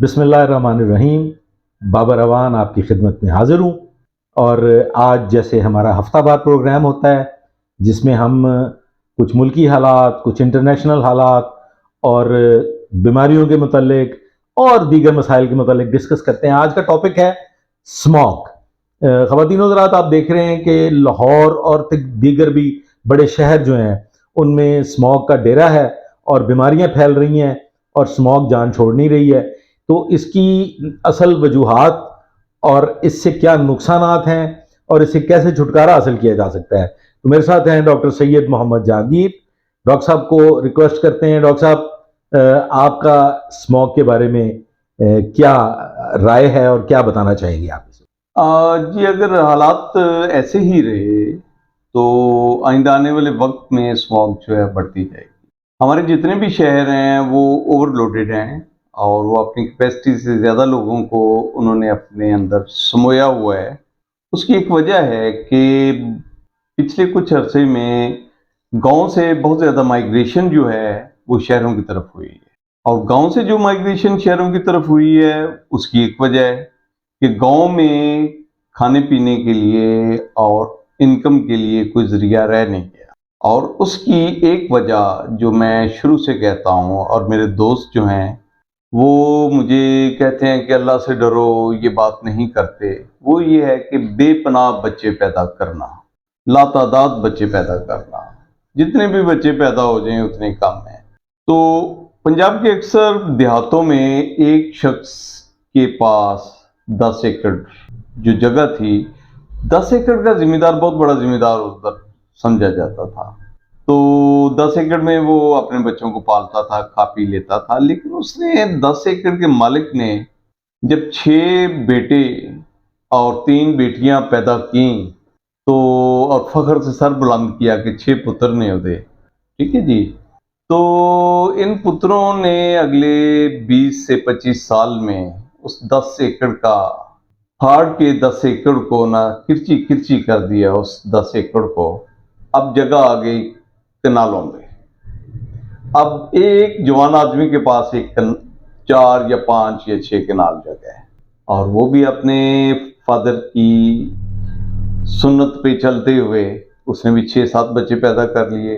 बिस्मिल्लाहिर्रहमानिर्रहीम। बाबर रवान आपकी खिदमत में हाज़िर हूँ। और आज जैसे हमारा हफ्तावार प्रोग्राम होता है जिसमें हम कुछ मुल्की हालात, कुछ इंटरनेशनल हालात और बीमारियों के मुतालिक और दीगर मसाइल के मुतालिक डिस्कस करते हैं। आज का टॉपिक है स्मॉग। ख़वातीन और हज़रात, आप देख रहे हैं कि लाहौर और दीगर भी बड़े शहर जो हैं उनमें स्मॉग का डेरा है और बीमारियां फैल रही हैं और स्मॉग जान छोड़ नहीं रही है। तो इसकी असल वजूहात और इससे क्या नुकसानात हैं और इससे कैसे छुटकारा हासिल किया जा सकता है, तो मेरे साथ हैं डॉक्टर सैयद मोहम्मद जहांगीर। डॉक्टर साहब को रिक्वेस्ट करते हैं, डॉक्टर साहब आपका स्मॉग के बारे में क्या राय है और क्या बताना चाहेंगे आप इसे? जी, अगर हालात ऐसे ही रहे तो आइंदा आने वाले वक्त में स्मॉग जो है बढ़ती जाएगी। हमारे जितने भी शहर हैं वो ओवरलोडेड हैं और वो अपनी कैपेसिटी से ज़्यादा लोगों को उन्होंने अपने अंदर समोया हुआ है। उसकी एक वजह है कि पिछले कुछ अरसे में गांव से बहुत ज़्यादा माइग्रेशन जो है वो शहरों की तरफ हुई है, और गांव से जो माइग्रेशन शहरों की तरफ हुई है उसकी एक वजह है कि गांव में खाने पीने के लिए और इनकम के लिए कोई ज़रिया रह नहीं गया। और उसकी एक वजह जो मैं शुरू से कहता हूँ और मेरे दोस्त जो हैं वो मुझे कहते हैं कि अल्लाह से डरो, ये बात नहीं करते, वो ये है कि बेपनाह बच्चे पैदा करना, लातादाद बच्चे पैदा करना। जितने भी बच्चे पैदा हो जाएं उतने कम हैं। तो पंजाब के अक्सर देहातों में एक शख्स के पास 10 एकड़ जो जगह थी, 10 एकड़ का जिम्मेदार बहुत बड़ा जिम्मेदार उधर समझा जाता था। तो 10 एकड़ में वो अपने बच्चों को पालता था, खा पी लेता था। लेकिन उसने 10 एकड़ के मालिक ने जब 6 बेटे और 3 बेटियां पैदा की तो और फख्र से सर बुलंद किया कि 6 पुत्र ने उदे, ठीक है जी। तो इन पुत्रों ने अगले 20 से 25 साल में उस 10 एकड़ का फाड़ के 10 एकड़ को ना किरची किरची कर दिया। उस 10 एकड़ को अब जगह आ गई कनालों में। अब एक जवान आदमी के पास 4 या 5 या 6 कनाल जगह है, और वो भी अपने फादर की सुन्नत पे चलते हुए उसने भी 6-7 बच्चे पैदा कर लिए।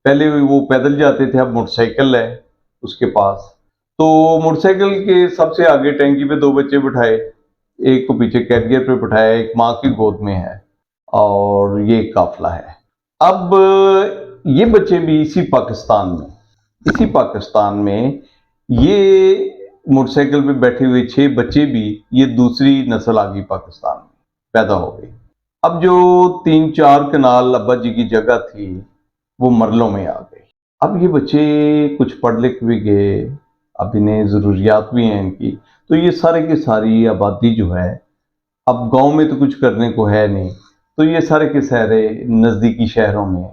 पहले वो पैदल जाते थे, अब मोटरसाइकिल है उसके पास। तो मोटरसाइकिल के सबसे आगे टैंकी पे 2 बच्चे बिठाए, एक को पीछे कैरियर पे बिठाया, एक माँ की गोद में है और ये काफिला है। अब ये बच्चे भी इसी पाकिस्तान में ये मोटरसाइकिल पे बैठे हुए 6 बच्चे भी ये दूसरी नस्ल आ गई, पाकिस्तान में पैदा हो गई। अब जो 3-4 कनाल अब्बा जी की जगह थी वो मरलों में आ गई। अब ये बच्चे कुछ पढ़ लिख भी गए, अब इन्हें ज़रूरियात भी हैं इनकी, तो ये सारे की सारी आबादी जो है, अब गांव में तो कुछ करने को है नहीं, तो ये सारे के सारे नज़दीकी शहरों में,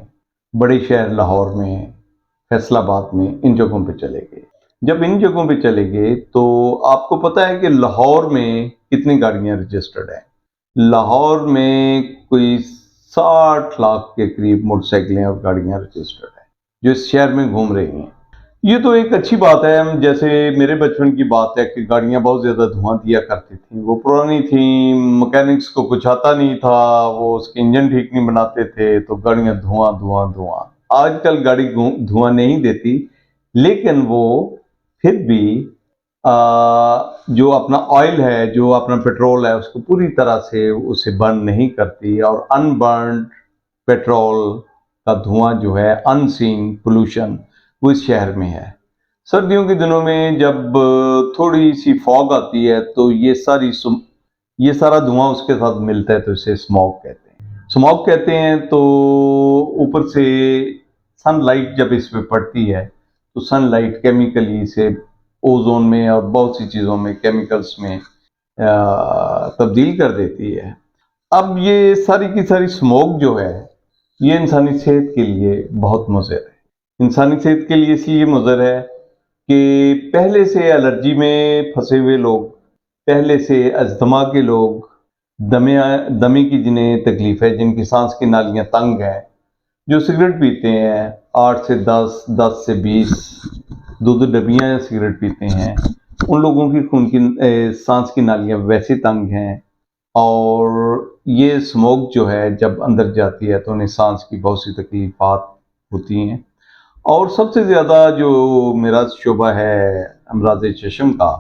बड़े शहर लाहौर में, फैसलाबाद में, इन जगहों पे चले गए। जब इन जगहों पे चले गए तो आपको पता है कि लाहौर में कितनी गाड़ियां रजिस्टर्ड हैं। लाहौर में कोई 60 लाख के करीब मोटरसाइकिलें और गाड़ियां रजिस्टर्ड हैं जो इस शहर में घूम रही हैं। ये तो एक अच्छी बात है। जैसे मेरे बचपन की बात है कि गाड़ियां बहुत ज़्यादा धुआं दिया करती थी, वो पुरानी थी, मैकेनिक्स को कुछ आता नहीं था, वो उसके इंजन ठीक नहीं बनाते थे, तो गाड़ियां धुआं धुआं धुआं। आजकल गाड़ी धुआं नहीं देती, लेकिन वो फिर भी जो अपना ऑयल है, जो अपना पेट्रोल है, उसको पूरी तरह से उसे बर्न नहीं करती, और अनबर्न्ड पेट्रोल का धुआं जो है, अनसीन पोल्यूशन, वो इस शहर में है। सर्दियों के दिनों में जब थोड़ी सी फॉग आती है तो ये सारा धुआं उसके साथ मिलता है, तो इसे स्मॉग कहते हैं। स्मॉग कहते हैं तो ऊपर से सनलाइट जब इस पे पड़ती है तो सनलाइट केमिकली इसे ओजोन में और बहुत सी चीज़ों में, केमिकल्स में तब्दील कर देती है। अब ये सारी की सारी स्मोक जो है ये इंसानी सेहत के लिए बहुत मुज़र है। इंसानी सेहत के लिए इसलिए मुज़र है कि पहले से एलर्जी में फंसे हुए लोग, पहले से अस्थमा के लोग, दमे की जिन्हें तकलीफ है, जिनकी सांस की नालियाँ तंग हैं, जो सिगरेट पीते हैं 8 से 10, 10 से 20 2 डबियाँ सिगरेट पीते हैं, उन लोगों की खून की सांस की नालियां वैसे तंग हैं, और ये स्मोक जो है जब अंदर जाती है तो उन्हें सांस की बहुत सी तकलीफात होती हैं। और सबसे ज़्यादा जो मेरा शोबा है अमराज चश्म का,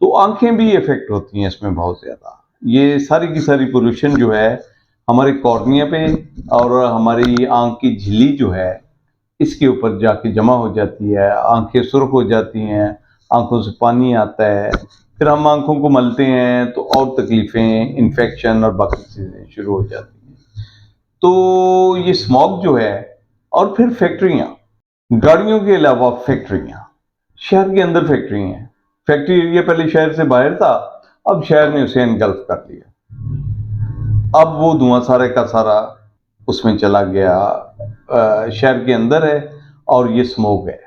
तो आंखें भी इफ़ेक्ट होती हैं इसमें बहुत ज़्यादा। ये सारी की सारी पोल्यूशन जो है हमारे कॉर्निया पे और हमारी आँख की झिल्ली जो है इसके ऊपर जाके जमा हो जाती है, आंखें सुर्ख हो जाती हैं, आंखों से पानी आता है, फिर हम आंखों को मलते हैं तो और तकलीफ़ें, इन्फेक्शन और बाकी चीज़ें शुरू हो जाती हैं। तो ये स्मॉग जो है, और फिर फैक्ट्रियाँ, गाड़ियों के अलावा फैक्ट्रियाँ, शहर के अंदर फैक्ट्री हैं। फैक्ट्री एरिया पहले शहर से बाहर था, अब शहर ने उसे एनगल्फ कर लिया। अब वो धुआं सारे का सारा उसमें चला गया, शहर के अंदर है, और ये स्मोक है,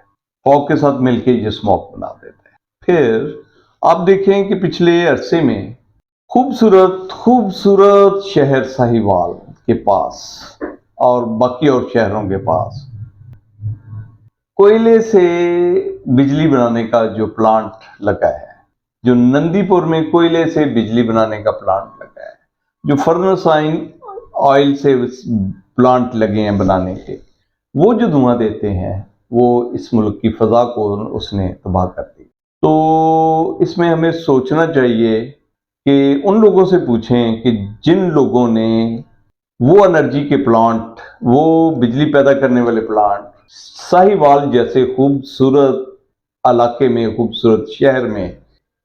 फॉग के साथ मिलके ये स्मोक बना देता है। फिर आप देखें कि पिछले अरसे में खूबसूरत खूबसूरत शहर साहिवाल के पास और बाकी और शहरों के पास कोयले से बिजली बनाने का जो प्लांट लगा है, जो नंदीपुर में कोयले से बिजली बनाने का प्लांट लगा है, जो फर्नेस ऑयल से प्लांट लगे हैं बनाने के, वो जो धुआं देते हैं वो इस मुल्क की फ़ज़ा को उसने तबाह कर दी। तो इसमें हमें सोचना चाहिए कि उन लोगों से पूछें कि जिन लोगों ने वो एनर्जी के प्लांट, वो बिजली पैदा करने वाले प्लांट साहिवाल जैसे खूबसूरत इलाके में, खूबसूरत शहर में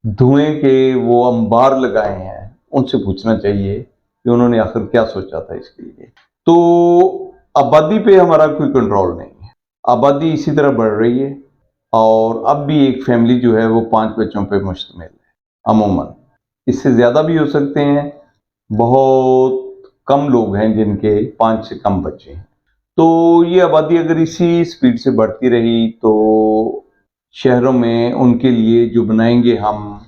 धुएं के वो अंबार लगाए हैं, उनसे पूछना चाहिए कि उन्होंने आखिर क्या सोचा था इसके लिए। तो आबादी पे हमारा कोई कंट्रोल नहीं है, आबादी इसी तरह बढ़ रही है, और अब भी एक फैमिली जो है वो 5 बच्चों पे मुश्तमिल है अमूमन। इससे ज़्यादा भी हो सकते हैं, बहुत कम लोग हैं जिनके 5 से कम बच्चे हैं। तो ये आबादी अगर इसी स्पीड से बढ़ती रही तो शहरों में उनके लिए जो बनाएंगे हम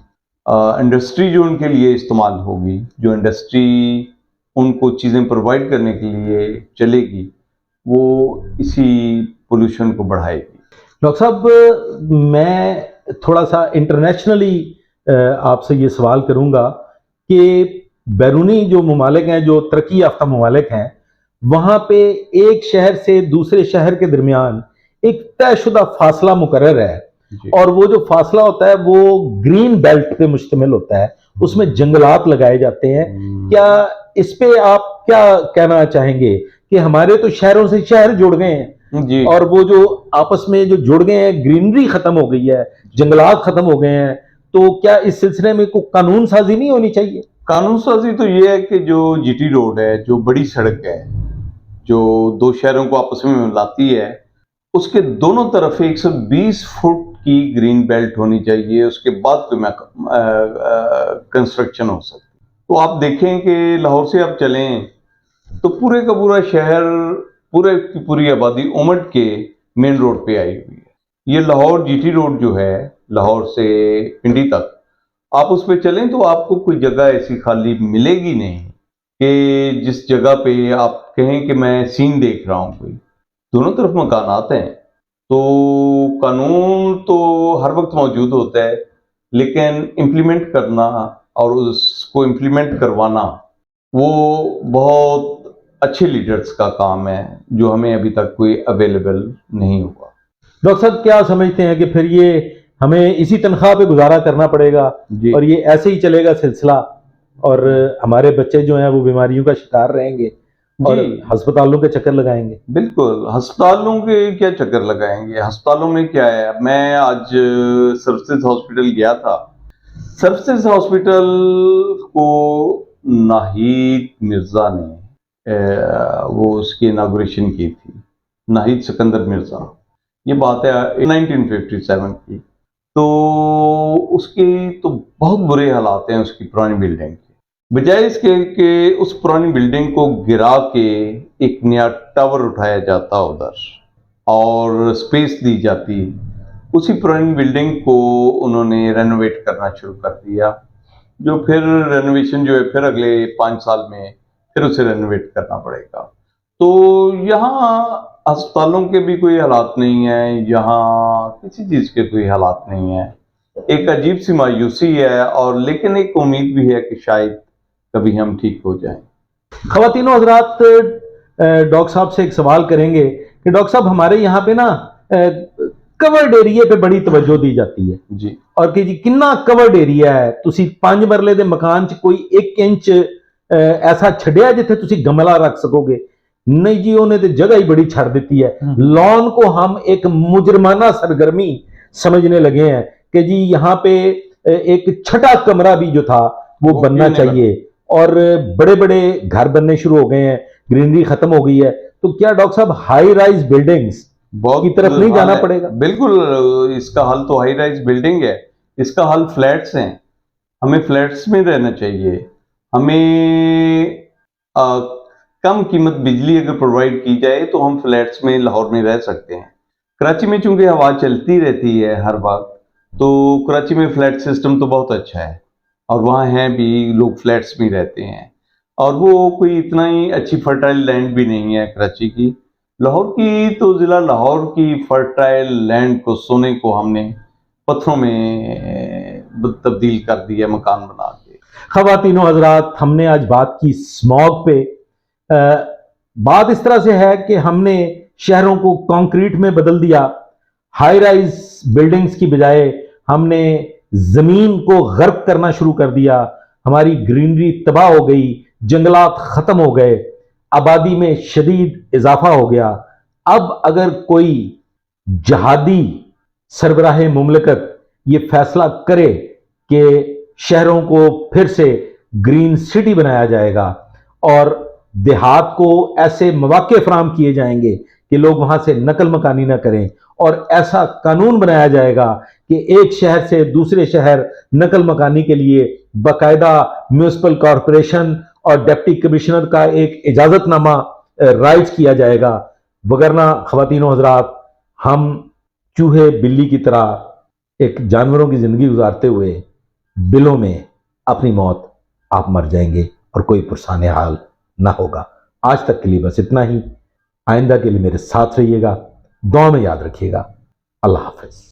इंडस्ट्री, जो उनके लिए इस्तेमाल होगी, जो इंडस्ट्री उनको चीज़ें प्रोवाइड करने के लिए चलेगी, वो इसी पोल्यूशन को बढ़ाएगी। डॉक्टर साहब, मैं थोड़ा सा इंटरनेशनली आपसे ये सवाल करूंगा कि बैरूनी जो ममालिक हैं, जो तरक्की याफ्ता ममालिक हैं, वहाँ पे एक शहर से दूसरे शहर के दरमियान एक तयशुदा फासला मुकर्रर है, और वो जो फासला होता है वो ग्रीन बेल्ट पे मुश्तमिल होता है, उसमें जंगलात लगाए जाते हैं। क्या इस पे आप क्या कहना चाहेंगे कि हमारे तो शहरों से शहर जुड़ गए हैं जी। और वो जो आपस में जो जुड़ गए हैं, ग्रीनरी खत्म हो गई है, जंगलात खत्म हो गए हैं, तो क्या इस सिलसिले में कोई कानून साजी नहीं होनी चाहिए? कानून साजी तो ये है कि जो जीटी रोड है, जो बड़ी सड़क है, जो 2 शहरों को आपस में मिलाती है, उसके दोनों तरफ 120 फुट की ग्रीन बेल्ट होनी चाहिए, उसके बाद कोई कंस्ट्रक्शन हो सकती। तो आप देखें कि लाहौर से आप चलें तो पूरे का पूरा शहर, पूरे की पूरी आबादी उमड़ के मेन रोड पे आई हुई है। ये लाहौर जीटी रोड जो है, लाहौर से पिंडी तक आप उस पे चलें तो आपको कोई जगह ऐसी खाली मिलेगी नहीं कि जिस जगह पे आप कहें कि मैं सीन देख रहा हूँ। कोई दोनों तरफ मकानात हैं, तो कानून तो हर वक्त मौजूद होता है, लेकिन इम्प्लीमेंट करना और उसको इम्प्लीमेंट करवाना वो बहुत अच्छे लीडर्स का काम है, जो हमें अभी तक कोई अवेलेबल नहीं हुआ। डॉक्टर साहब, क्या समझते हैं कि फिर ये हमें इसी तनख्वाह पे गुजारा करना पड़ेगा और ये ऐसे ही चलेगा सिलसिला, और हमारे बच्चे जो हैं वो बीमारियों का शिकार रहेंगे और अस्पतालों के चक्कर लगाएंगे? बिल्कुल, अस्पतालों के क्या चक्कर लगाएंगे, अस्पतालों में क्या है। मैं आज सर्विसेज हॉस्पिटल गया था। सर्विसेज हॉस्पिटल को नाहिद मिर्जा ने वो उसकी इनाग्रेशन की थी, नाहिद सिकंदर मिर्जा। ये बात है 1957 की। तो उसके तो बहुत बुरे हालात हैं उसकी पुरानी बिल्डिंग के। बजाय इसके कि उस पुरानी बिल्डिंग को गिरा के एक नया टावर उठाया जाता उधर और स्पेस दी जाती, उसी पुरानी बिल्डिंग को उन्होंने रेनोवेट करना शुरू कर दिया, जो फिर रेनोवेशन जो है फिर अगले 5 साल में फिर उसे रेनोवेट करना पड़ेगा। तो यहाँ अस्पतालों के भी कोई हालात नहीं है, यहाँ किसी चीज़ के कोई हालात नहीं है। एक अजीब सी मायूसी है, और लेकिन एक उम्मीद भी है कि शायद कभी हम ठीक हो जाएं। ख़वातीनो हज़रात, डॉक्टर साहब से एक सवाल करेंगे कि डॉक्टर साहब, हमारे यहाँ पे ना कवर्ड एरिया पे बड़ी तवज्जो दी जाती है जी और कि जी किन्ना कवर्ड एरिया है, तुसी 5 मरले दे मकान च कोई 1 इंच ऐसा छड्या जिथे तुसी गमला रख सकोगे? नहीं जी, उन्हें तो जगह ही बड़ी छड़ देती है। लॉन को हम एक मुजरमाना सरगर्मी समझने लगे हैं कि जी यहाँ पे एक छठा कमरा भी जो था वो बनना चाहिए, और बड़े बड़े घर बनने शुरू हो गए हैं, ग्रीनरी खत्म हो गई है। तो क्या डॉक्टर साहब हाई राइज बिल्डिंग्स की तरफ नहीं जाना पड़ेगा? बिल्कुल, इसका हल तो हाई राइज बिल्डिंग है, इसका हल फ्लैट्स हैं। हमें फ्लैट्स में रहना चाहिए। हमें कम कीमत बिजली अगर प्रोवाइड की जाए तो हम फ्लैट्स में लाहौर में रह सकते हैं। कराची में चूंकि हवा चलती रहती है हर वक्त, तो कराची में फ्लैट सिस्टम तो बहुत अच्छा है, और वहाँ हैं भी लोग फ्लैट्स में रहते हैं, और वो कोई इतना ही अच्छी फर्टाइल लैंड भी नहीं है कराची की। लाहौर की तो ज़िला लाहौर की फर्टाइल लैंड को, सोने को हमने पत्थरों में तब्दील कर दिया मकान बना के। ख़वातीनो हज़रात, हमने आज बात की स्मॉग पे। बात इस तरह से है कि हमने शहरों को कंक्रीट में बदल दिया, हाई राइज बिल्डिंग्स की बजाय हमने जमीन को गर्क करना शुरू कर दिया, हमारी ग्रीनरी तबाह हो गई, जंगलात खत्म हो गए, आबादी में शदीद इजाफा हो गया। अब अगर कोई जहादी सरबराह मुमलकत ये फैसला करे कि शहरों को फिर से ग्रीन सिटी बनाया जाएगा और देहात को ऐसे मौके फराम किए जाएंगे कि लोग वहां से नकल मकानी ना करें, और ऐसा कानून बनाया जाएगा कि एक शहर से दूसरे शहर नकल मकानी के लिए बाकायदा म्यूनिसिपल कॉरपोरेशन और डिप्टी कमिश्नर का एक इजाजतनामा राइज किया जाएगा। वगरना ख़वातीनो हज़रात, हम चूहे बिल्ली की तरह एक जानवरों की जिंदगी गुजारते हुए बिलों में अपनी मौत आप मर जाएंगे और कोई पुरसाने हाल ना होगा। आज तक के लिए बस इतना ही। आइंदा के लिए मेरे साथ रहिएगा, दुआ में याद रखिएगा। अल्लाह हाफ़िज़।